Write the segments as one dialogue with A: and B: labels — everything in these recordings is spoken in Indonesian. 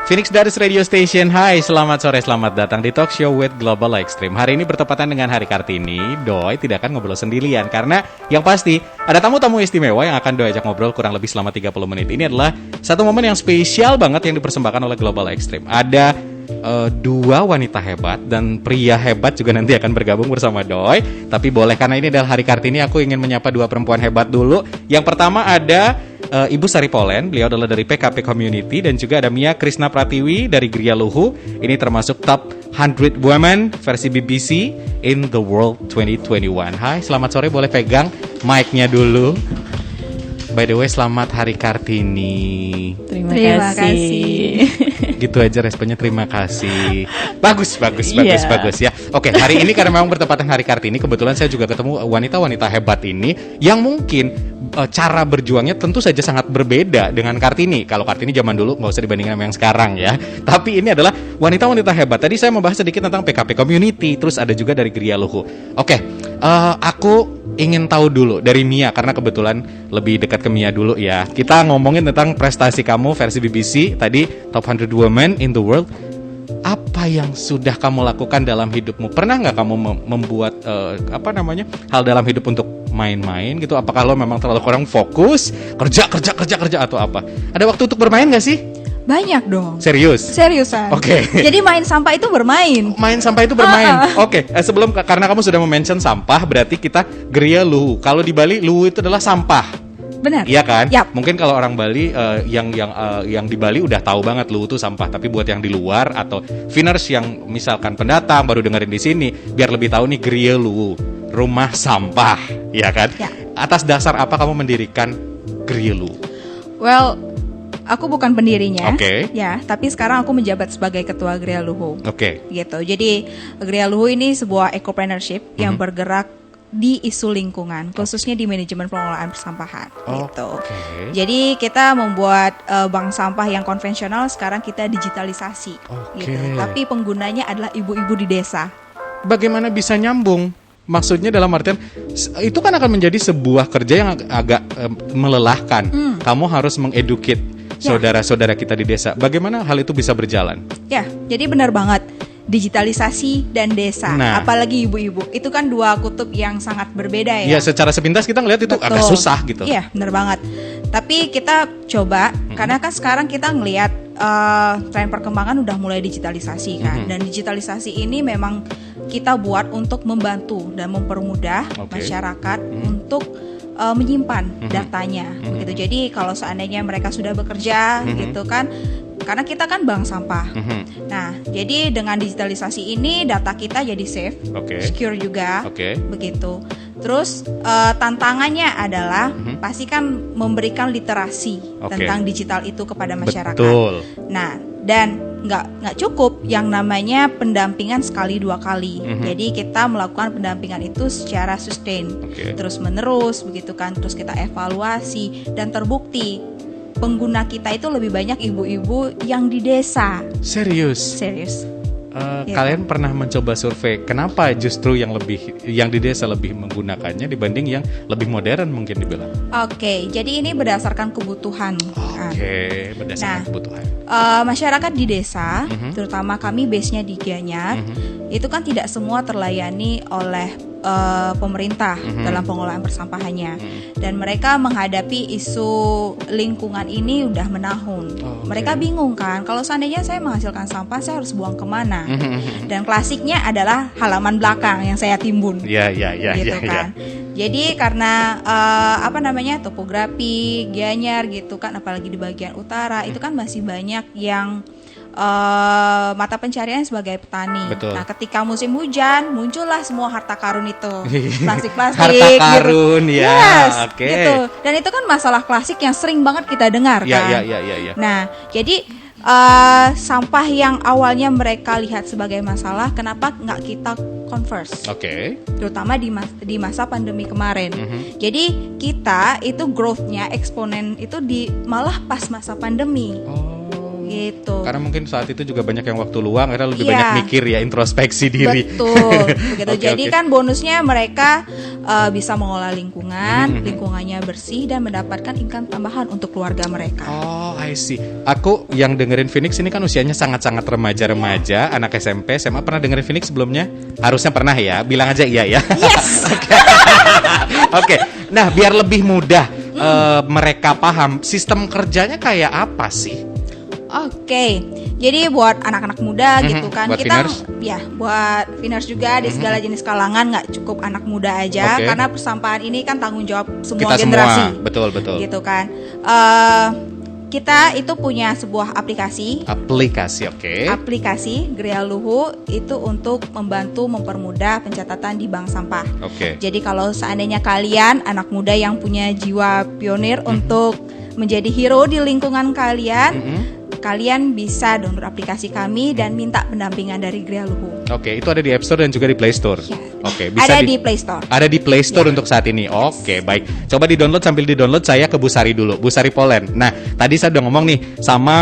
A: Phoenix Darius Radio Station. Hai, selamat sore, selamat datang di Talk Show with Global Extreme. Hari ini bertepatan dengan Hari Kartini. Doi tidak akan ngobrol sendirian karena yang pasti ada tamu-tamu istimewa yang akan Doi ajak ngobrol kurang lebih selama 30 menit. Ini adalah satu momen yang spesial banget yang dipersembahkan oleh Global Extreme. Ada dua wanita hebat dan pria hebat juga nanti akan bergabung bersama Doi. Tapi boleh, karena ini adalah Hari Kartini, aku ingin menyapa dua perempuan hebat dulu. Yang pertama ada Ibu Sari Polen, beliau adalah dari PKP Community, dan juga ada Mia Krisna Pratiwi dari Gria Luhu. Ini termasuk top 100 women versi BBC in the world 2021. Hai, selamat sore, boleh pegang mic-nya dulu. By the way, selamat Hari Kartini.
B: Terima kasih.
A: Gitu aja responnya, terima kasih. Bagus ya. Oke, hari ini karena memang bertepatan Hari Kartini, kebetulan saya juga ketemu wanita-wanita hebat ini yang mungkin cara berjuangnya tentu saja sangat berbeda dengan Kartini. Kalau Kartini zaman dulu nggak usah dibandingkan sama yang sekarang ya. Tapi ini adalah wanita-wanita hebat. Tadi saya membahas sedikit tentang PKP Community, terus ada juga dari Gria Luhu. Oke, aku ingin tahu dulu dari Mia, karena kebetulan lebih dekat ke Mia dulu ya. Kita ngomongin tentang prestasi kamu versi BBC tadi, top 100 women in the world. Apa yang sudah kamu lakukan dalam hidupmu? Pernah nggak kamu membuat hal dalam hidup untuk main-main gitu? Apakah lo memang terlalu kurang fokus kerja atau apa? Ada waktu untuk bermain nggak sih?
B: Banyak dong.
A: Oke.
B: Seriusan. Jadi main sampah itu bermain. Oke. Sebelum, karena kamu sudah mention sampah, berarti kita Gria Luhu. Kalau di Bali, Luhu itu adalah sampah. Benar.
A: Iya kan?
B: Yap.
A: Mungkin kalau orang Bali yang di Bali udah tahu banget Luhu itu sampah. Tapi buat yang di luar atau Finers yang misalkan pendatang baru dengerin di sini, biar lebih tahu nih, Gria Luhu, rumah sampah, ya kan?
B: Ya.
A: Atas dasar apa kamu mendirikan Gria Luhu?
B: Well, aku bukan pendirinya,
A: Oke.
B: ya, tapi sekarang aku menjabat sebagai ketua Gria Luhu.
A: Oke.
B: Gitu. Jadi Gria Luhu ini sebuah ecopreneurship yang bergerak di isu lingkungan, khususnya di manajemen pengelolaan persampahan. Gitu.
A: Oke.
B: Jadi kita membuat bank sampah yang konvensional, sekarang kita digitalisasi.
A: Oke.
B: Gitu. Tapi penggunanya adalah ibu-ibu di desa.
A: Bagaimana bisa nyambung? Maksudnya dalam artian itu kan akan menjadi sebuah kerja yang agak melelahkan. Kamu harus mengeduket saudara-saudara kita di desa. Bagaimana hal itu bisa berjalan?
B: Ya, jadi benar banget. Digitalisasi dan desa, apalagi ibu-ibu, itu kan dua kutub yang sangat berbeda ya.
A: Iya, secara sepintas kita ngelihat itu agak susah gitu.
B: Iya, benar banget. Tapi kita coba, karena kan sekarang kita ngelihat tren perkembangan udah mulai digitalisasi kan. Dan digitalisasi ini memang kita buat untuk membantu dan mempermudah masyarakat untuk menyimpan datanya. Begitu. Jadi kalau seandainya mereka sudah bekerja gitu kan, karena kita kan bank sampah. Nah, jadi dengan digitalisasi ini data kita jadi safe, secure juga, begitu. Terus tantangannya adalah pasti kan memberikan literasi tentang digital itu kepada masyarakat.
A: Betul.
B: Nah, dan nggak cukup yang namanya pendampingan sekali dua kali. Jadi kita melakukan pendampingan itu secara sustain, terus menerus, begitu kan. Terus kita evaluasi dan terbukti pengguna kita itu lebih banyak ibu-ibu yang di desa.
A: Serius. Kalian pernah mencoba survei kenapa justru yang di desa lebih menggunakannya dibanding yang lebih modern mungkin dibilang?
B: Oke, jadi ini berdasarkan kebutuhan.
A: Berdasarkan kebutuhan.
B: Masyarakat di desa, terutama kami base-nya di Gianyar, itu kan tidak semua terlayani oleh pemerintah dalam pengelolaan persampahannya, dan mereka menghadapi isu lingkungan ini udah menahun. Mereka bingung kan, kalau seandainya saya menghasilkan sampah, saya harus buang kemana? Dan klasiknya adalah halaman belakang yang saya timbun. Gitu kan. Jadi karena topografi Gianyar gitu kan, apalagi di bagian utara itu kan masih banyak yang mata pencarian sebagai petani.
A: Betul.
B: Nah, ketika musim hujan muncullah semua harta karun itu, plastik-plastik.
A: Harta karun
B: gitu. Gitu. Dan itu kan masalah klasik yang sering banget kita dengar kan. Nah, jadi sampah yang awalnya mereka lihat sebagai masalah, kenapa nggak kita converse? Terutama di masa pandemi kemarin. Jadi kita itu growth-nya eksponen itu malah pas masa pandemi. gitu.
A: Karena mungkin saat itu juga banyak yang waktu luang, akhirnya lebih
B: Iya.
A: banyak mikir ya, introspeksi diri.
B: Betul, begitu.
A: Oke,
B: Jadi
A: oke.
B: kan bonusnya mereka bisa mengolah lingkungan, lingkungannya bersih dan mendapatkan income tambahan untuk keluarga mereka.
A: Oh, I see. Aku yang dengerin Phoenix ini kan usianya sangat-sangat remaja-remaja, anak SMP, SMA. Pernah dengerin Phoenix sebelumnya? Harusnya pernah ya. Bilang aja iya ya.
B: Yes.
A: Oke. Nah, biar lebih mudah mereka paham sistem kerjanya kayak apa sih?
B: Oke, jadi buat anak-anak muda gitu kan,
A: Buat
B: kita
A: Finers?
B: ya buat Finers juga di segala jenis kalangan, nggak cukup anak muda aja,
A: Oke.
B: karena persampahan ini kan tanggung jawab semua
A: Kita
B: generasi,
A: semua, betul.
B: gitu kan. Kita itu punya sebuah aplikasi.
A: Aplikasi, oke.
B: Aplikasi Gria Luhu itu untuk membantu mempermudah pencatatan di bank sampah.
A: Oke.
B: Jadi kalau seandainya kalian anak muda yang punya jiwa pionir untuk menjadi hero di lingkungan kalian, kalian bisa download aplikasi kami dan minta pendampingan dari Gria Luhu.
A: Oke, itu ada di App Store dan juga di Play Store.
B: Ya.
A: Oke, bisa
B: Ada di Play Store.
A: Ada di Play Store untuk saat ini. Oke, baik. Coba di-download, sambil di-download saya ke Bu Sari dulu. Bu Sari Polen. Nah, tadi saya udah ngomong nih sama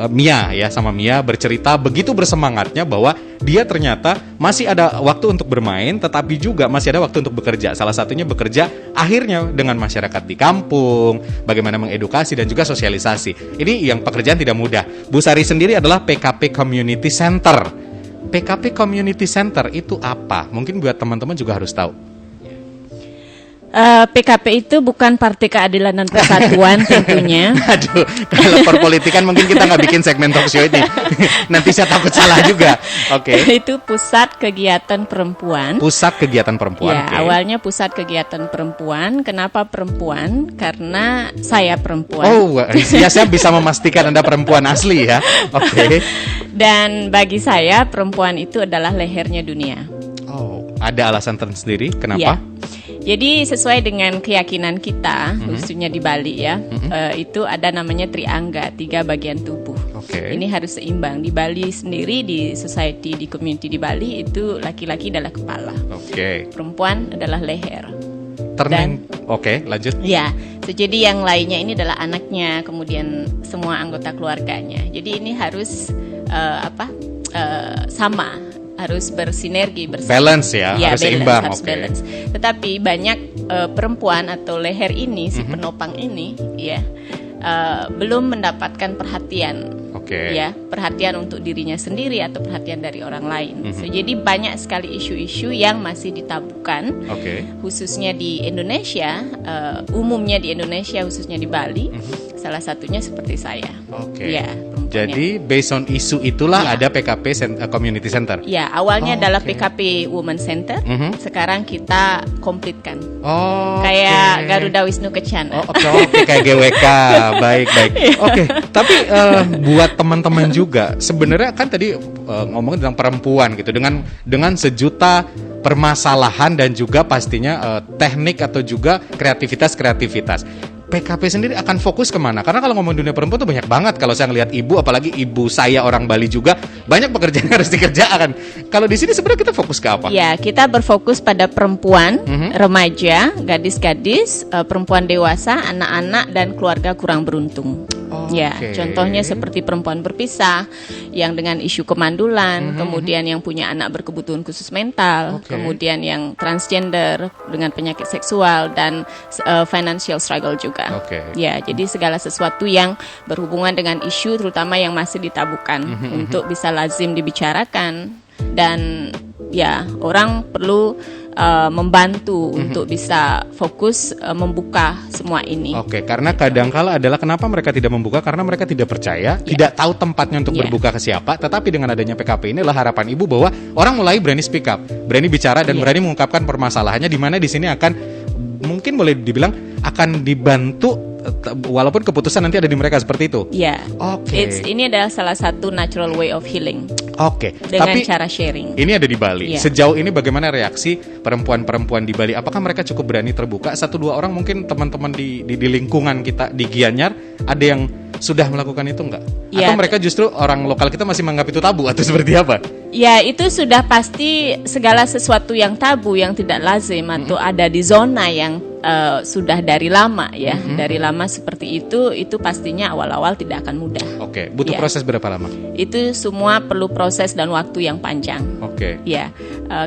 A: Mia ya, sama Mia bercerita begitu bersemangatnya bahwa dia ternyata masih ada waktu untuk bermain, tetapi juga masih ada waktu untuk bekerja. Salah satunya bekerja akhirnya dengan masyarakat di kampung, bagaimana mengedukasi dan juga sosialisasi. Ini yang pekerjaan tidak mudah. Bu Sari sendiri adalah PKP Community Center. PKP Community Center itu apa? Mungkin buat teman-teman juga harus tahu.
C: PKP itu bukan Partai Keadilan dan Persatuan tentunya.
A: Aduh, kalau perpolitikan mungkin kita nggak bikin segmen talk show ini. Nanti saya takut salah juga. Oke.
C: Itu Pusat Kegiatan Perempuan.
A: Pusat Kegiatan Perempuan.
C: Ya,
A: oke.
C: awalnya Pusat Kegiatan Perempuan. Kenapa perempuan? Karena saya perempuan.
A: Oh, ya saya bisa memastikan Anda perempuan asli ya. Oke.
C: Dan bagi saya perempuan itu adalah lehernya dunia.
A: Oh, ada alasan tersendiri kenapa?
C: Ya. Jadi sesuai dengan keyakinan kita, khususnya di Bali ya, itu ada namanya triangga, 3 bagian tubuh.
A: Oke.
C: Ini harus seimbang. Di Bali sendiri, di society, di community di Bali itu laki-laki adalah kepala,
A: Oke.
C: perempuan adalah leher.
A: Oke, lanjut.
C: Ya, jadi yang lainnya ini adalah anaknya, kemudian semua anggota keluarganya. Jadi ini harus sama, harus bersinergi bersama.
A: Balance ya, harus seimbang.
C: Harus
A: Oke.
C: balance. Tetapi banyak perempuan atau leher ini, si penopang ini, ya belum mendapatkan perhatian.
A: Oke.
C: Ya, perhatian untuk dirinya sendiri atau perhatian dari orang lain. Jadi banyak sekali isu-isu yang masih ditabukan,
A: Oke.
C: khususnya di Indonesia, umumnya di Indonesia, khususnya di Bali. Salah satunya seperti saya.
A: Oke.
C: Ya, perempuannya.
A: Jadi based on isu itulah
C: Ya.
A: ada PKP Community Center.
C: Ya, awalnya
A: Oh,
C: adalah
A: oke.
C: PKP Women Center. Sekarang kita komplitkan.
A: Oh.
C: Kayak Garuda Wisnu Kencana.
A: Oh, oke, kayak GWK. Baik. Oke, tapi buat teman-teman juga sebenarnya kan tadi ngomongin tentang perempuan gitu dengan sejuta permasalahan dan juga pastinya teknik atau juga kreativitas. PKP sendiri akan fokus kemana? Karena kalau ngomong dunia perempuan tuh banyak banget. Kalau saya ngelihat ibu, apalagi ibu saya orang Bali juga, banyak pekerjaan yang harus dikerjakan. Kalau di sini sebenarnya kita fokus ke apa?
C: Ya, kita berfokus pada perempuan, remaja, gadis-gadis, perempuan dewasa, anak-anak, dan keluarga kurang beruntung. Ya,
A: Oke.
C: contohnya seperti perempuan berpisah, yang dengan isu kemandulan, kemudian yang punya anak berkebutuhan khusus mental,
A: Oke.
C: kemudian yang transgender dengan penyakit seksual dan financial struggle juga.
A: Oke.
C: Ya, jadi segala sesuatu yang berhubungan dengan isu, terutama yang masih ditabukan, untuk bisa lazim dibicarakan, dan ya orang perlu membantu untuk bisa fokus membuka semua ini.
A: Oke, karena kadangkala adalah kenapa mereka tidak membuka, karena mereka tidak percaya, tidak tahu tempatnya untuk
C: Ya.
A: berbuka ke siapa. Tetapi dengan adanya PKP inilah harapan ibu bahwa orang mulai berani speak up, berani bicara dan
C: Ya.
A: berani mengungkapkan permasalahannya, di mana di sini akan mungkin boleh dibilang akan dibantu walaupun keputusan nanti ada di mereka seperti itu.
C: Ya,
A: Oke.
C: ini adalah salah satu natural way of healing
A: Oke,
C: dengan
A: tapi
C: cara sharing.
A: ini ada di Bali.
C: Iya.
A: Sejauh ini bagaimana reaksi perempuan-perempuan di Bali? Apakah mereka cukup berani terbuka? 1-2 orang mungkin teman-teman di lingkungan kita di Gianyar ada yang sudah melakukan itu enggak?
C: Iya.
A: Atau mereka justru orang lokal kita masih menganggap itu tabu atau seperti apa?
C: Ya, itu sudah pasti segala sesuatu yang tabu, yang tidak lazim atau ada di zona yang sudah dari lama ya, dari lama seperti itu pastinya awal-awal tidak akan mudah.
A: Oke, butuh
C: Ya.
A: proses berapa lama?
C: Itu semua perlu proses dan waktu yang panjang.
A: Oke.
C: Ya,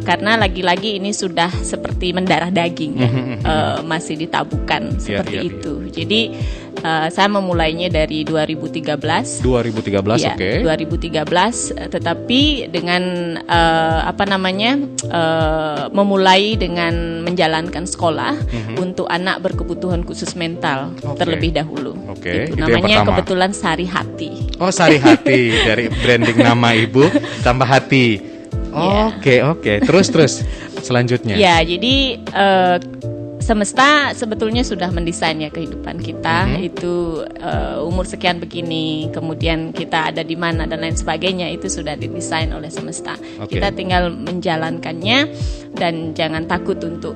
C: karena lagi-lagi ini sudah seperti mendarah daging ya, masih ditabukan seperti
A: iya.
C: itu. Jadi saya memulainya dari 2013.
A: 2013,
C: Ya,
A: oke.
C: 2013, tetapi dengan memulai dengan menjalankan sekolah untuk anak berkebutuhan khusus mental
A: Oke.
C: terlebih dahulu.
A: Oke,
C: Gitu.
A: itu yang
C: Namanya
A: pertama.
C: kebetulan Sari Hati.
A: Oh, Sari Hati dari branding nama ibu tambah hati.
C: Iya.
A: Oke. Terus selanjutnya.
C: Ya, jadi semesta sebetulnya sudah mendesain ya kehidupan kita itu umur sekian begini, kemudian kita ada di mana dan lain sebagainya, itu sudah didesain oleh semesta.
A: Oke.
C: Kita tinggal menjalankannya dan jangan takut untuk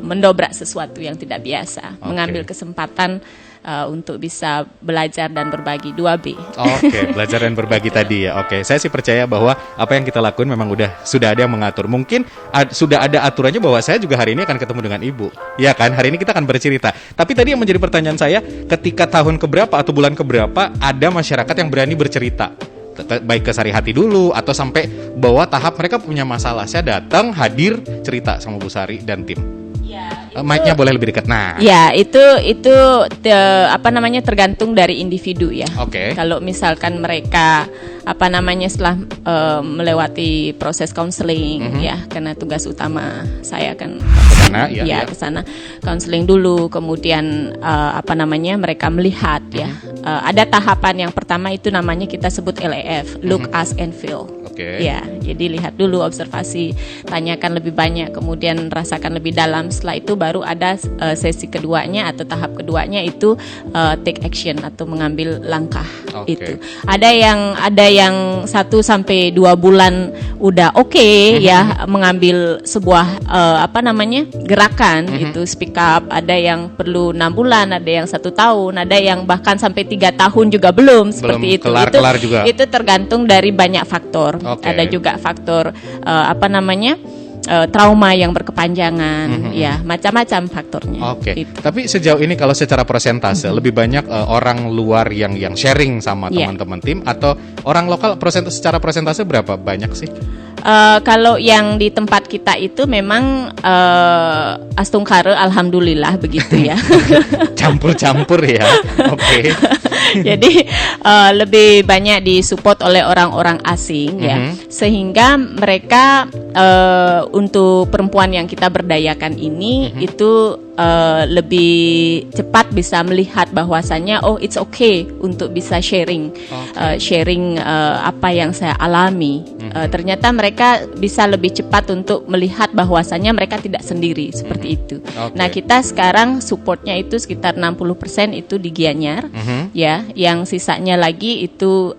C: mendobrak sesuatu yang tidak biasa,
A: Oke.
C: mengambil kesempatan untuk bisa belajar dan berbagi 2B.
A: Oke, belajar dan berbagi tadi ya. Oke, saya sih percaya bahwa apa yang kita lakukan memang sudah ada yang mengatur. Mungkin sudah ada aturannya bahwa saya juga hari ini akan ketemu dengan ibu. Ya kan, hari ini kita akan bercerita. Tapi tadi yang menjadi pertanyaan saya, ketika tahun keberapa atau bulan keberapa ada masyarakat yang berani bercerita? Baik ke Sari Hati dulu atau sampai bahwa tahap mereka punya masalah. Saya datang, hadir, cerita sama Bu Sari dan tim. Mic-nya boleh lebih dekat. Nah.
C: Ya, itu tergantung dari individu ya.
A: Oke.
C: Kalau misalkan mereka setelah melewati proses counseling ya, karena tugas utama saya kan
A: Kesana, ya.
C: ke sana counseling dulu, kemudian mereka melihat ya. Ada tahapan yang pertama itu namanya kita sebut LAF, look, ask and feel.
A: Oke.
C: Ya, jadi lihat dulu, observasi, tanyakan lebih banyak, kemudian rasakan lebih dalam. Setelah itu baru ada sesi keduanya atau tahap keduanya itu take action atau mengambil langkah.
A: Oke.
C: Itu. Ada yang 1 sampai 2 bulan udah ya mengambil sebuah gerakan itu speak up. Ada yang perlu 6 bulan, ada yang 1 tahun, ada yang bahkan sampai 3 tahun juga belum seperti itu.
A: Kelar juga.
C: Itu tergantung dari banyak faktor.
A: Oke.
C: Ada juga faktor trauma yang berkepanjangan, ya macam-macam faktornya.
A: Oke.
C: Gitu.
A: Tapi sejauh ini kalau secara persentase lebih banyak orang luar yang sharing sama
C: Iya.
A: teman-teman tim atau orang lokal secara persentase berapa banyak sih?
C: Kalau yang di tempat kita itu memang astungkare, alhamdulillah begitu ya.
A: Campur-campur ya. Oke.
C: Jadi lebih banyak disupport oleh orang-orang asing ya, sehingga mereka untuk perempuan yang kita berdayakan ini itu lebih cepat bisa melihat bahwasannya it's okay untuk bisa sharing apa yang saya alami. Ternyata mereka bisa lebih cepat untuk melihat bahwasannya mereka tidak sendiri seperti itu. Nah, kita sekarang supportnya itu sekitar 60% itu di Gianyar ya, yang sisanya lagi itu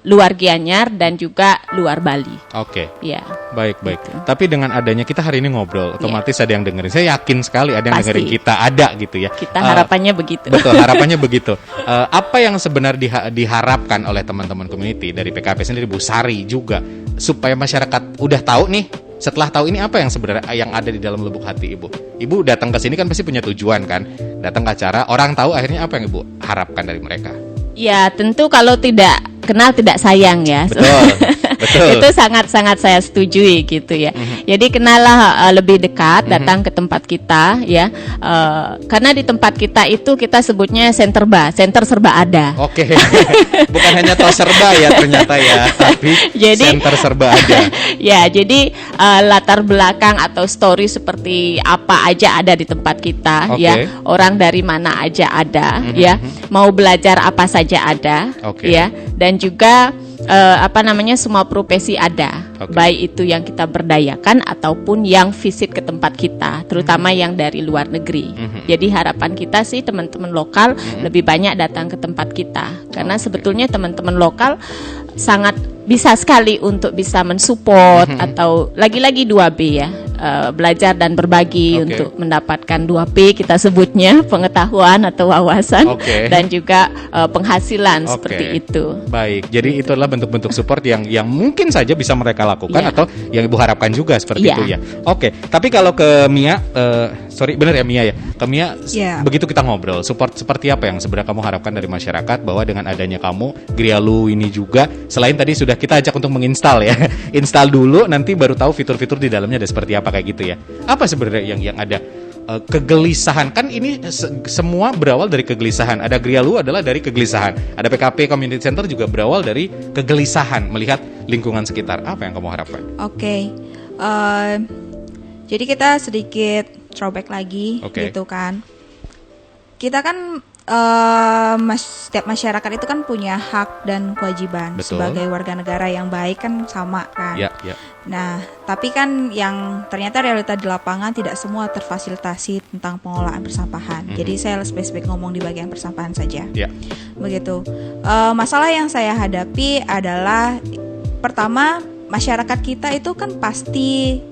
C: luar Gianyar dan juga luar Bali.
A: Oke.
C: Ya.
A: Baik. Tapi dengan adanya kita hari ini ngobrol, otomatis ada yang dengerin. Saya yakin sekali ada yang
C: Pasti.
A: dengerin kita, ada gitu ya.
C: Kita harapannya begitu.
A: Betul, harapannya begitu. Apa yang sebenarnya diharapkan oleh teman-teman community dari PKP sendiri, Bu Sari juga, supaya masyarakat udah tahu nih. Setelah tahu ini apa yang sebenarnya yang ada di dalam lubuk hati Ibu? Ibu datang ke sini kan pasti punya tujuan kan? Datang ke acara, orang tahu akhirnya apa yang Ibu harapkan dari mereka?
C: Ya, tentu kalau tidak kenal tidak sayang ya.
A: Betul.
C: Itu sangat-sangat saya setujui gitu ya. Jadi kenallah lebih dekat, datang ke tempat kita ya. Karena di tempat kita itu kita sebutnya center serba ada.
A: Oke. Bukan hanya tos serba ya ternyata ya, tapi center serba ada.
C: Ya, jadi latar belakang atau story seperti apa aja ada di tempat kita ya. Orang dari mana aja ada ya. Mau belajar apa saja ada ya. Dan juga semua profesi ada, baik itu yang kita berdayakan ataupun yang visit ke tempat kita, terutama yang dari luar negeri. Jadi harapan kita sih teman-teman lokal lebih banyak datang ke tempat kita, karena sebetulnya teman-teman lokal sangat bisa sekali untuk bisa mensupport atau lagi-lagi 2B ya, belajar dan berbagi
A: Oke.
C: untuk mendapatkan 2P kita sebutnya, pengetahuan atau wawasan,
A: Oke.
C: dan juga penghasilan
A: Oke.
C: seperti itu.
A: Baik, jadi itu adalah bentuk-bentuk support yang mungkin saja bisa mereka lakukan
C: Iya.
A: atau yang Ibu harapkan juga seperti
C: Iya.
A: itu ya. Oke, tapi kalau ke Mia, sorry bener ya Mia ya, ke Mia
B: Iya.
A: begitu kita ngobrol, support seperti apa yang sebenarnya kamu harapkan dari masyarakat bahwa dengan adanya kamu Grialu ini juga, selain tadi sudah kita ajak untuk menginstal ya, install dulu nanti baru tahu fitur-fitur di dalamnya ada seperti apa kayak gitu ya. Apa sebenarnya yang ada? Kegelisahan kan ini semua berawal dari kegelisahan. Ada Grialu adalah dari kegelisahan. Ada PKP Community Center juga berawal dari kegelisahan melihat lingkungan sekitar. Apa yang kamu harapkan?
B: Oke. Jadi kita sedikit throwback lagi
A: Oke.
B: gitu kan. Kita kan setiap masyarakat itu kan punya hak dan kewajiban.
A: Betul.
B: Sebagai warga negara yang baik kan sama kan.
A: Ya, ya.
B: Nah, tapi kan yang ternyata realita di lapangan tidak semua terfasilitasi tentang pengolahan persampahan. Jadi saya spesifik ngomong di bagian persampahan saja.
A: Ya.
B: Begitu. Masalah yang saya hadapi adalah pertama, masyarakat kita itu kan pasti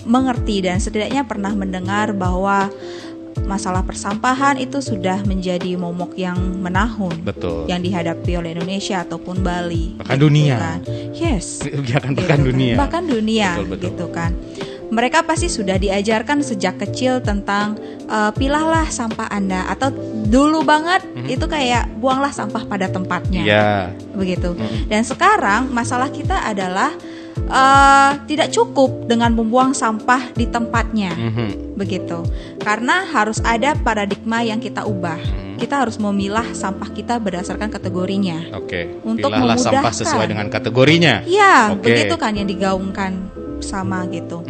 B: mengerti dan setidaknya pernah mendengar bahwa masalah persampahan itu sudah menjadi momok yang menahun
A: Betul.
B: yang dihadapi oleh Indonesia ataupun Bali.
A: Bahkan
B: gitu
A: dunia.
B: kan. Yes.
A: Ya kan
B: Gitu
A: bahkan
B: kan.
A: dunia.
B: Bahkan dunia,
A: Betul, betul.
B: gitu kan. Mereka pasti sudah diajarkan sejak kecil tentang pilahlah sampah Anda, atau dulu banget itu kayak buanglah sampah pada tempatnya.
A: Ya.
B: Begitu. Dan sekarang masalah kita adalah tidak cukup dengan membuang sampah di tempatnya. Begitu. Karena harus ada paradigma yang kita ubah. Kita harus memilah sampah kita berdasarkan kategorinya.
A: Oke.
B: Untuk
A: Pilahlah sampah
B: memudahkan.
A: sesuai dengan kategorinya.
B: Ya,
A: Oke.
B: begitu kan yang digaungkan sama gitu.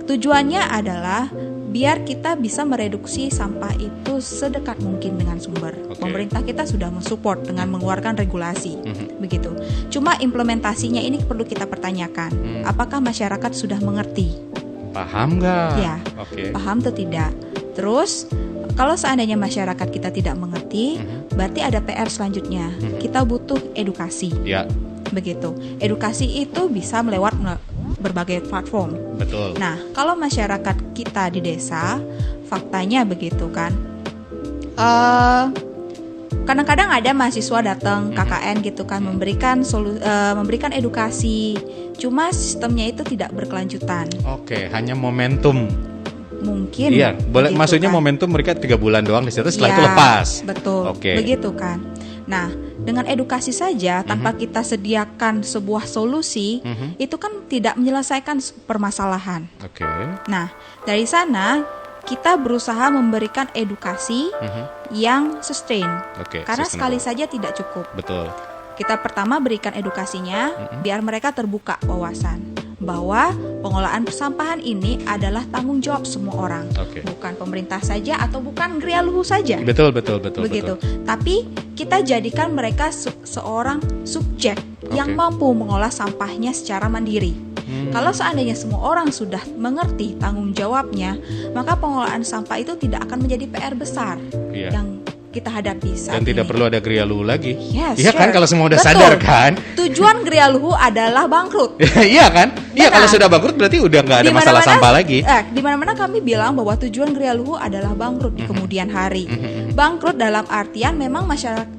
B: Tujuannya adalah biar kita bisa mereduksi sampah itu sedekat mungkin dengan sumber.
A: Oke.
B: Pemerintah kita sudah mensupport dengan mengeluarkan regulasi, begitu. Cuma implementasinya ini perlu kita pertanyakan. Apakah masyarakat sudah mengerti?
A: Paham nggak?
B: Ya,
A: Oke.
B: paham atau tidak? Terus kalau seandainya masyarakat kita tidak mengerti, berarti ada PR selanjutnya. Kita butuh edukasi.
A: Ya,
B: Begitu. Edukasi itu bisa melewat berbagai platform.
A: betul.
B: Nah, kalau masyarakat kita di desa, faktanya begitu kan. Kadang-kadang ada mahasiswa datang KKN gitu kan, memberikan edukasi. Cuma sistemnya itu tidak berkelanjutan.
A: Oke, hanya momentum.
B: Mungkin.
A: Iya, boleh.
B: begitu
A: Maksudnya
B: kan.
A: momentum mereka 3 bulan doang di situ, setelah
B: Ya,
A: itu lepas.
B: Betul.
A: Oke.
B: Begitu kan. Nah, dengan edukasi saja tanpa kita sediakan sebuah solusi, itu kan tidak menyelesaikan permasalahan.
A: Oke.
B: Nah, dari sana kita berusaha memberikan edukasi yang sustain.
A: Oke,
B: Karena
A: sustainable.
B: sekali saja tidak cukup.
A: Betul.
B: Kita pertama berikan edukasinya biar mereka terbuka wawasan bahwa pengolahan persampahan ini adalah tanggung jawab semua orang,
A: Oke.
B: bukan pemerintah saja atau bukan Grialuhu saja.
A: Betul, betul, betul.
B: Begitu.
A: Betul.
B: Tapi kita jadikan mereka seorang subjek yang mampu mengolah sampahnya secara mandiri. Kalau seandainya semua orang sudah mengerti tanggung jawabnya, maka pengolahan sampah itu tidak akan menjadi PR besar
A: Iya.
B: yang kita hadapi saat
A: Dan tidak
B: ini.
A: perlu ada Grialuhu lagi.
B: Yes,
A: Iya kan
B: sure.
A: kalau semua udah
B: Betul.
A: sadar kan?
B: Tujuan Grialuhu adalah bangkrut.
A: Iya kan? Iya,
B: Benar.
A: kalau sudah bangkrut berarti udah nggak ada
B: Di
A: masalah
B: mana-mana-
A: sampah lagi.
B: Di mana-mana kami bilang bahwa tujuan Grialuhu adalah bangkrut di kemudian hari. Bangkrut dalam artian memang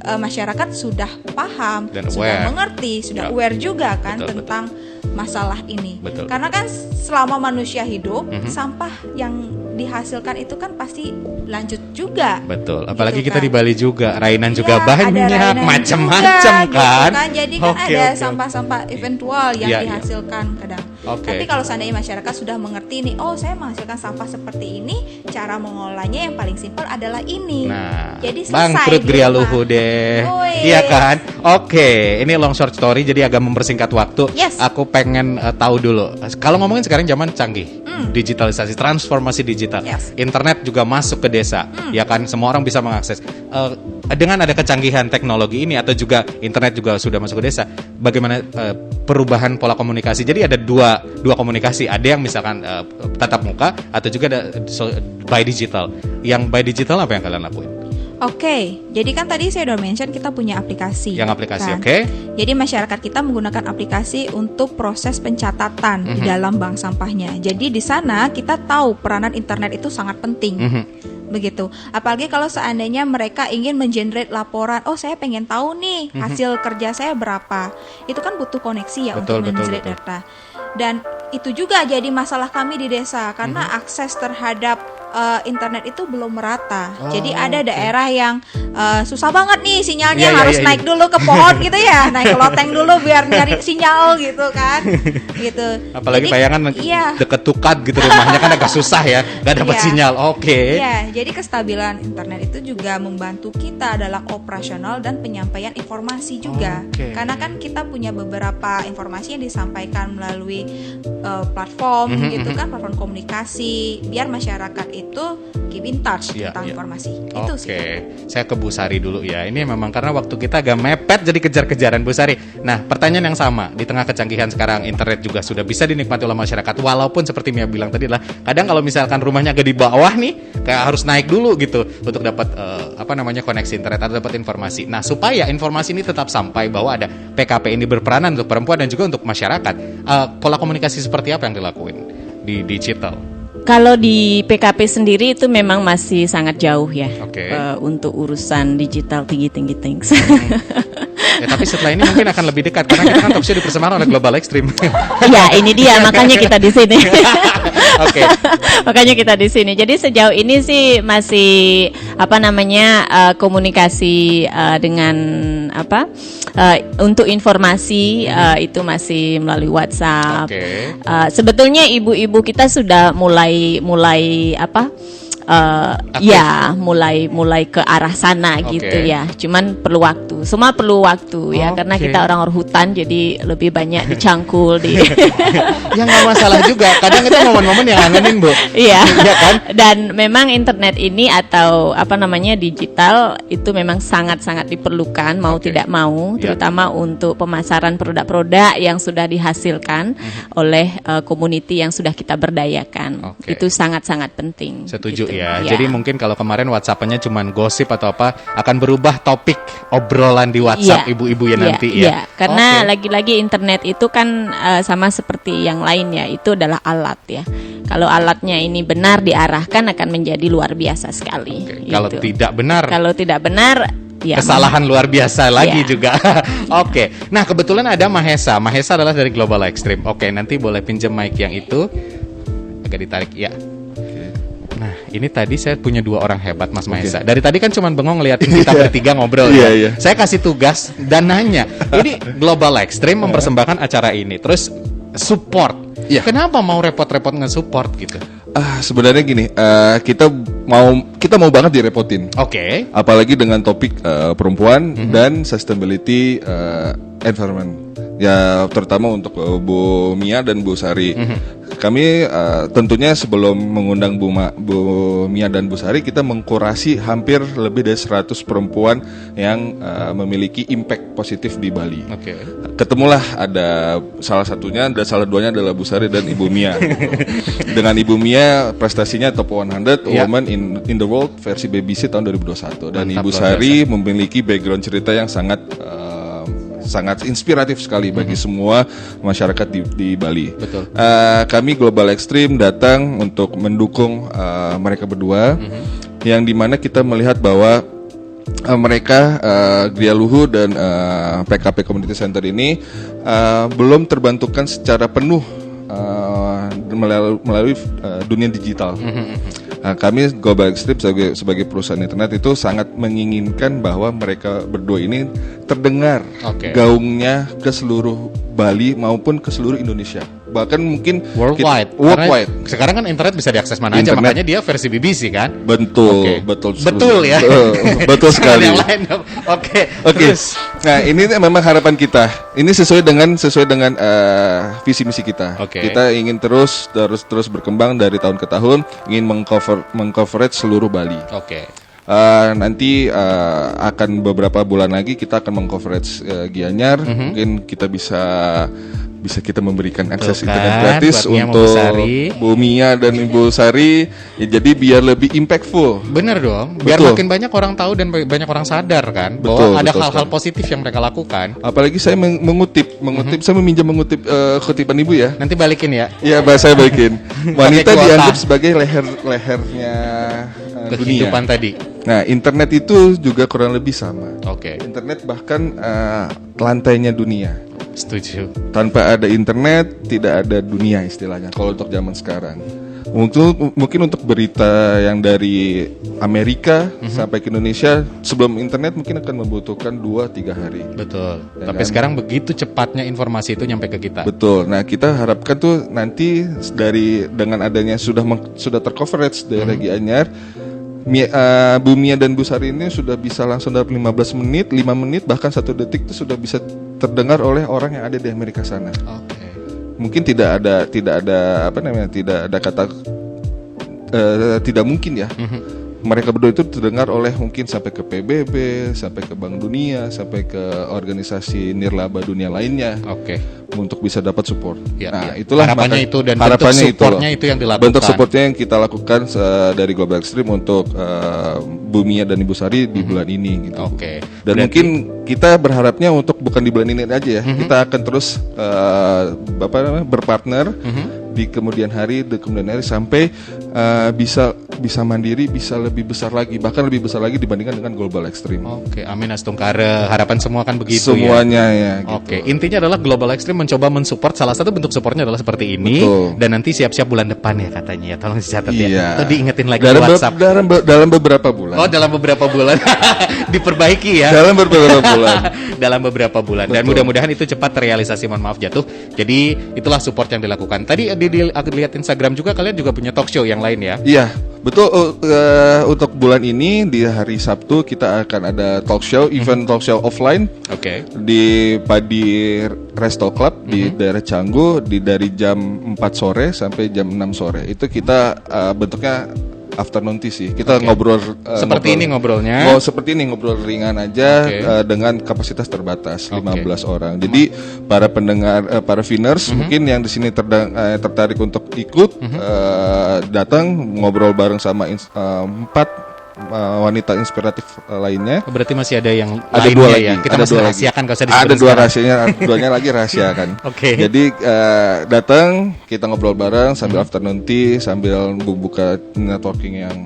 B: masyarakat sudah paham,
A: Dan
B: sudah
A: aware.
B: mengerti, sudah
A: Ya.
B: aware juga kan
A: Betul,
B: tentang masalah ini.
A: Betul.
B: Karena kan selama manusia hidup, sampah yang dihasilkan itu kan pasti lanjut juga.
A: Betul. Apalagi
B: Gitu
A: kita
B: kan.
A: di Bali juga, rainan juga
B: Iya,
A: banyak,
B: ada rainan
A: macam-macam
B: juga,
A: kan.
B: gitu Jadi kan
A: Oke,
B: ada
A: oke,
B: sampah-sampah eventual yang
A: Iya, iya.
B: dihasilkan kadang.
A: Oke.
B: Tapi kalau seandainya masyarakat sudah mengerti nih, oh saya menghasilkan sampah seperti ini, cara mengolahnya yang paling simpel adalah ini.
A: Nah,
B: Jadi selesai
A: bangkrut
B: di
A: Grialuhu
B: rumah.
A: deh.
B: Wih.
A: Iya kan? Oke, ini long short story jadi agak mempersingkat waktu.
B: Yes.
A: Aku pengen tahu dulu. Kalau ngomongin sekarang zaman canggih, digitalisasi, transformasi digital.
B: Yes.
A: Internet juga masuk ke desa. Ya kan, semua orang bisa mengakses. Dengan ada kecanggihan teknologi ini atau juga internet juga sudah masuk ke desa, bagaimana perubahan pola komunikasi? Jadi ada dua komunikasi. Ada yang misalkan tatap muka atau juga ada by digital. Yang by digital apa yang kalian lakuin?
B: Oke, jadi kan tadi saya udah mention kita punya aplikasi.
A: Yang aplikasi,
B: kan?
A: oke.
B: Jadi masyarakat kita menggunakan aplikasi untuk proses pencatatan di dalam bank sampahnya. Jadi di sana kita tahu peranan internet itu sangat penting. Begitu. Apalagi kalau seandainya mereka ingin mengenerate laporan, oh saya pengen tahu nih hasil kerja saya berapa. Itu kan butuh koneksi ya untuk mengenerate data. Dan itu juga jadi masalah kami di desa karena akses terhadap internet itu belum merata. Jadi ada daerah yang susah banget nih sinyalnya, harus naik dulu ke pohon gitu ya, naik ke loteng dulu biar nyari sinyal gitu kan. Gitu.
A: Apalagi bayangan deket tukat gitu rumahnya kan agak susah ya, nggak dapat sinyal. Oke.
B: Iya, jadi kestabilan internet itu juga membantu kita dalam operasional dan penyampaian informasi juga. Karena kan kita punya beberapa informasi yang disampaikan melalui platform gitu kan, platform komunikasi, biar masyarakat itu keep in touch tentang informasi. Itu sih.
A: Oke, saya ke Bu Sari dulu ya. Ini memang karena waktu kita agak mepet jadi kejar-kejaran Bu Sari. Nah, pertanyaan yang sama, di tengah kecanggihan sekarang internet juga sudah bisa dinikmati oleh masyarakat. Walaupun seperti Mia bilang tadi lah, kadang kalau misalkan rumahnya agak di bawah nih, kayak harus naik dulu gitu untuk dapat koneksi internet atau dapat informasi. Nah, supaya informasi ini tetap sampai bahwa ada PKP ini berperanan untuk perempuan dan juga untuk masyarakat. Pola komunikasi seperti apa yang dilakuin di digital?
C: Kalau di PKP sendiri itu memang masih sangat jauh ya untuk urusan digital tinggi things.
A: Ya, tapi setelah ini mungkin akan lebih dekat karena kita kan talk show dipersembahkan oleh Global Extreme.
C: Ya, ini dia makanya kita di sini. Makanya kita di sini. Jadi sejauh ini sih masih komunikasi dengan untuk informasi itu masih melalui WhatsApp. Sebetulnya ibu-ibu kita sudah mulai mulai ke arah sana gitu ya. Cuman perlu waktu. Semua perlu waktu ya karena kita orang hutan jadi lebih banyak dicangkul di.
A: Ya nggak masalah juga. Kadang itu momen-momen yang ngangenin, Bu.
C: Iya.
A: Ya kan?
C: Dan memang internet ini atau digital itu memang sangat-sangat diperlukan mau tidak mau, terutama untuk pemasaran produk-produk yang sudah dihasilkan oleh community yang sudah kita berdayakan. Itu sangat-sangat penting.
A: Setuju ya. Jadi mungkin kalau kemarin WhatsApp-nya cuma gosip atau apa, akan berubah topik obrolan di WhatsApp ibu-ibu ya nanti ya. Iya,
C: karena lagi-lagi internet itu kan sama seperti yang lain ya, itu adalah alat ya. Kalau alatnya ini benar diarahkan akan menjadi luar biasa sekali. Gitu.
A: Kalau tidak benar ya, kesalahan luar biasa lagi juga. Oke. Nah, kebetulan ada Mahesa. Mahesa adalah dari Global Extreme. Oke, nanti boleh pinjam mic yang itu. Agak ditarik ya. Nah, ini tadi saya punya 2 orang hebat, Mas Mahesa. Dari tadi kan cuma bengong ngeliatin kita bertiga ngobrol ya. Saya kasih tugas dan nanya. Ini Global Extreme mempersembahkan acara ini. Terus support. Kenapa mau repot-repot nge-support gitu?
D: Sebenarnya gini, kita mau banget direpotin. Apalagi dengan topik perempuan dan sustainability environment. Ya, terutama untuk Bu Mia dan Bu Sari. Kami tentunya sebelum mengundang Bu Mia dan Bu Sari, kita mengkurasi hampir lebih dari 100 perempuan yang memiliki impact positif di Bali. Ketemulah ada salah duanya adalah Bu Sari dan Ibu Mia. Dengan Ibu Mia prestasinya top 100 woman in the world versi BBC tahun 2021. Dan Ibu Sari memiliki background cerita yang sangat inspiratif sekali bagi semua masyarakat di Bali.
A: Betul.
D: Kami Global Extreme datang untuk mendukung mereka berdua, yang dimana kita melihat bahwa mereka Gria Luhu dan PKP Community Center ini belum terbantukan secara penuh melalui dunia digital. Kami Global Extreme sebagai perusahaan internet itu sangat menginginkan bahwa mereka berdua ini terdengar gaungnya ke seluruh Bali maupun ke seluruh Indonesia, bahkan mungkin
A: worldwide. Sekarang kan internet bisa diakses mana aja, makanya dia versi BBC kan.
D: Betul ya. Betul sekali. Terus. Nah, ini memang harapan kita. Ini sesuai dengan visi misi kita. Kita ingin terus berkembang dari tahun ke tahun, ingin mengcoverage seluruh Bali. Nanti akan beberapa bulan lagi kita akan mengcoverage Gianyar. Mungkin kita bisa bisa kita memberikan akses
A: Tuh kan,
D: internet gratis
A: buat Mia
D: untuk
A: Mabusari.
D: Bu Mia dan Ibu Sari, ya, jadi biar lebih impactful.
A: Bener dong, biar
D: Betul.
A: makin banyak orang tahu dan banyak orang sadar kan
D: Betul,
A: bahwa ada
D: betul
A: hal-hal
D: sekali.
A: positif yang mereka lakukan.
D: Apalagi saya mengutip, saya meminjam mengutip kutipan Ibu ya.
A: Nanti balikin ya.
D: Iya, bahasa saya baikin. Wanita
A: kuota.
D: dianggap sebagai lehernya dunia.
A: Kehidupan tadi.
D: Nah, internet itu juga kurang lebih sama.
A: Oke,
D: Internet bahkan lantainya dunia.
A: setuju.
D: Tanpa ada internet tidak ada dunia istilahnya. Kalau untuk zaman sekarang, mungkin untuk berita yang dari Amerika sampai ke Indonesia sebelum internet mungkin akan membutuhkan 2-3 hari.
A: Betul.
D: Ya
A: Tapi
D: kan?
A: sekarang begitu cepatnya informasi itu nyampe ke kita.
D: Betul. Nah, kita harapkan tuh nanti dengan adanya sudah tercoverage dari Regi Anyar, Bu Mia dan Bu Sari ini sudah bisa langsung dalam 15 menit, 5 menit, bahkan 1 detik itu sudah bisa terdengar oleh orang yang ada di Amerika sana.
A: Oke.
D: Mungkin tidak ada kata tidak mungkin ya. Mereka berdua itu terdengar oleh mungkin sampai ke PBB, sampai ke Bank Dunia, sampai ke organisasi nirlaba dunia lainnya.
A: Oke.
D: Untuk bisa dapat support.
A: Ya,
D: Nah,
A: ya.
D: itulah
A: Harapannya itu dan
D: harapannya
A: bentuk supportnya itu yang dilakukan.
D: Bentuk supportnya yang kita lakukan dari Global Extreme untuk Bu Mia dan Ibu Sari di bulan ini gitu.
A: Oke.
D: Dan
A: Berarti-
D: mungkin kita berharapnya untuk bukan di bulan ini aja ya. Kita akan terus berpartner di kemudian hari sampai bisa mandiri, bisa lebih besar lagi, bahkan lebih besar lagi dibandingkan dengan Global Extreme.
A: Oke, amin astungkare. Harapan semua kan begitu
D: Semuanya ya. Gitu.
A: Oke, intinya adalah Global Extreme mencoba mensupport, salah satu bentuk supportnya adalah seperti ini.
D: Betul.
A: Dan nanti siap-siap bulan depan ya katanya ya, tolong dicatat
D: Iya.
A: ya. Atau diingetin lagi
D: dalam
A: di WhatsApp.
D: dalam beberapa bulan.
A: Oh, dalam beberapa bulan diperbaiki ya.
D: Dalam beberapa bulan.
A: Dalam beberapa bulan. Dan
D: Betul.
A: mudah-mudahan itu cepat terrealisasi. Mohon maaf jatuh. Jadi itulah support yang dilakukan. Tadi aku lihat Instagram juga, kalian juga punya talk show yang lain ya.
D: Iya, betul. Untuk bulan ini di hari Sabtu kita akan ada talk show, event talk show offline
A: Oke.
D: di Padi Resto Club di daerah Canggu dari jam 4 sore sampai jam 6 sore. Itu kita bentuknya afternoon tea sih. Kita
A: Oke.
D: ngobrol
A: Seperti ini ngobrolnya.
D: seperti ini ngobrol ringan aja.
A: Oke.
D: Dengan kapasitas terbatas
A: Oke.
D: 15 orang. Jadi para pendengar, para viewers mungkin yang di sini tertarik untuk ikut datang ngobrol bareng sama 4 wanita inspiratif lainnya.
A: Berarti masih ada yang
D: Ada
A: lainnya
D: dua
A: ya.
D: lagi.
A: Kita
D: Ada
A: masih
D: dua lagi.
A: rahasiakan kalau saya
D: Ada
A: disebut
D: dua
A: sekarang.
D: rahasianya, duanya lagi rahasia kan.
A: Oke.
D: Jadi datang kita ngobrol bareng sambil afternoon tea, sambil buka networking yang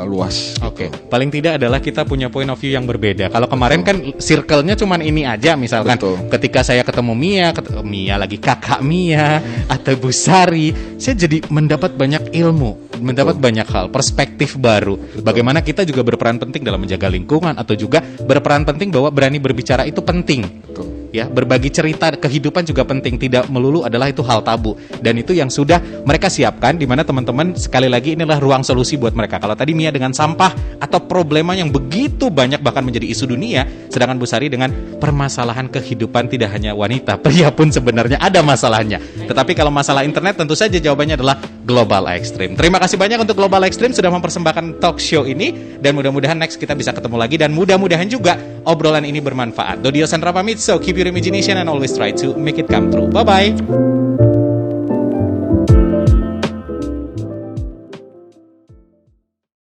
D: luas.
A: Oke, paling tidak adalah kita punya point of view yang berbeda. Kalau kemarin kan circle-nya cuman ini aja, misalkan
D: Betul.
A: ketika saya ketemu Mia lagi kakak Mia atau Bu Sari, saya jadi mendapat banyak ilmu, mendapat banyak hal, perspektif baru. Bagaimana kita juga berperan penting dalam menjaga lingkungan atau juga berperan penting bahwa berani berbicara itu penting.
D: Betul.
A: Ya, berbagi cerita kehidupan juga penting, tidak melulu adalah itu hal tabu, dan itu yang sudah mereka siapkan, di mana teman-teman sekali lagi inilah ruang solusi buat mereka. Kalau tadi Mia dengan sampah atau problema yang begitu banyak bahkan menjadi isu dunia, sedangkan Bu Sari dengan permasalahan kehidupan tidak hanya wanita, pria pun sebenarnya ada masalahnya. Tetapi kalau masalah internet tentu saja jawabannya adalah Global Extreme. Terima kasih banyak untuk Global Extreme sudah mempersembahkan talk show ini, dan mudah-mudahan next kita bisa ketemu lagi, dan mudah-mudahan juga obrolan ini bermanfaat. Dodio Sandra pamit, so keep your imagination and always try to make it come true. Bye-bye.